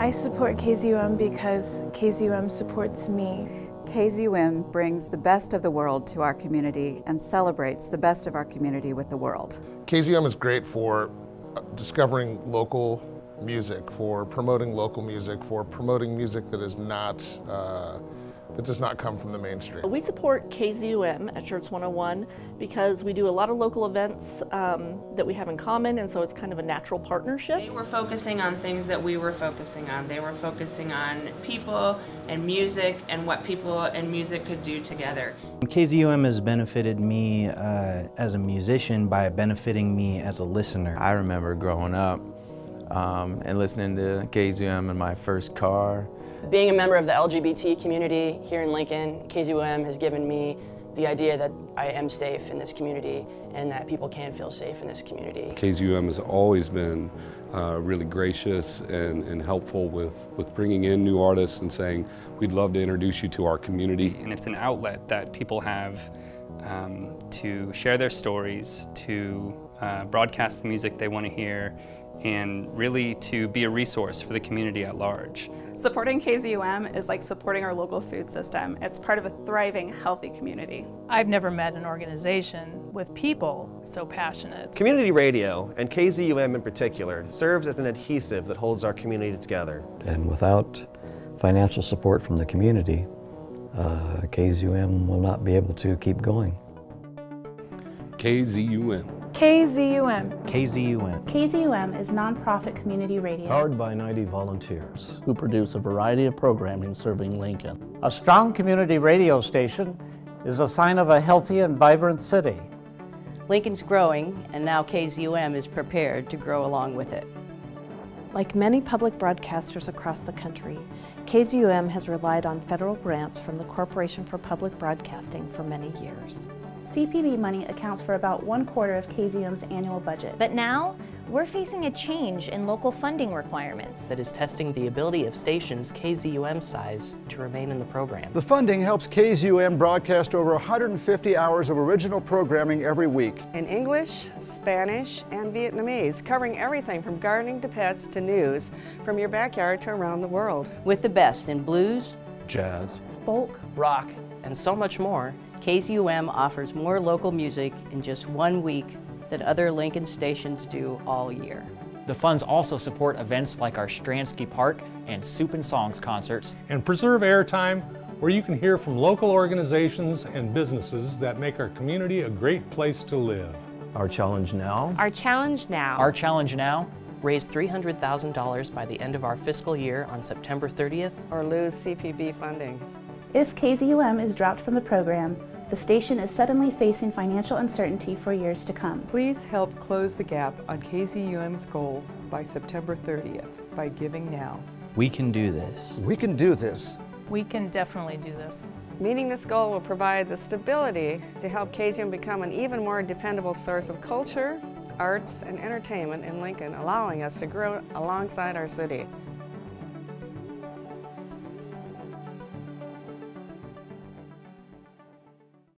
I support KZUM because KZUM supports me. KZUM brings the best of the world to our community and celebrates the best of our community with the world. KZUM is great for discovering local music, for promoting local music, for promoting music that is not that does not come from the mainstream. We support KZUM at Church 101 because we do a lot of local events that we have in common, and so it's kind of a natural partnership. They were focusing on things that we were focusing on. They were focusing on people and music and what people and music could do together. KZUM has benefited me as a musician by benefiting me as a listener. I remember growing up and listening to KZUM in my first car. Being a member of the LGBT community here in Lincoln, KZUM has given me the idea that I am safe in this community and that people can feel safe in this community. KZUM has always been really gracious and helpful with bringing in new artists and saying, we'd love to introduce you to our community. And it's an outlet that people have to share their stories, to broadcast the music they want to hear, and really to be a resource for the community at large. Supporting KZUM is like supporting our local food system. It's part of a thriving, healthy community. I've never met an organization with people so passionate. Community radio, and KZUM in particular, serves as an adhesive that holds our community together. And without financial support from the community, KZUM will not be able to keep going. KZUM. KZUM. KZUM. KZUM is nonprofit community radio. Powered by 90 volunteers who produce a variety of programming serving Lincoln. A strong community radio station is a sign of a healthy and vibrant city. Lincoln's growing, and now KZUM is prepared to grow along with it. Like many public broadcasters across the country, KZUM has relied on federal grants from the Corporation for Public Broadcasting for many years. CPB money accounts for about 1/4 of KZUM's annual budget. But now, we're facing a change in local funding requirements that is testing the ability of stations KZUM size to remain in the program. The funding helps KZUM broadcast over 150 hours of original programming every week. In English, Spanish, and Vietnamese, covering everything from gardening to pets to news, from your backyard to around the world. With the best in blues, jazz, folk, rock, and so much more, KZUM offers more local music in just 1 week than other Lincoln stations do all year. The funds also support events like our Stransky Park and Soup and Songs concerts. And preserve airtime where you can hear from local organizations and businesses that make our community a great place to live. Our challenge now. Our challenge now. Our challenge now. Raise $300,000 by the end of our fiscal year on September 30th. Or lose CPB funding. If KZUM is dropped from the program, the station is suddenly facing financial uncertainty for years to come. Please help close the gap on KZUM's goal by September 30th by giving now. We can do this. We can do this. We can definitely do this. Meeting this goal will provide the stability to help KZUM become an even more dependable source of culture, arts, and entertainment in Lincoln, allowing us to grow alongside our city.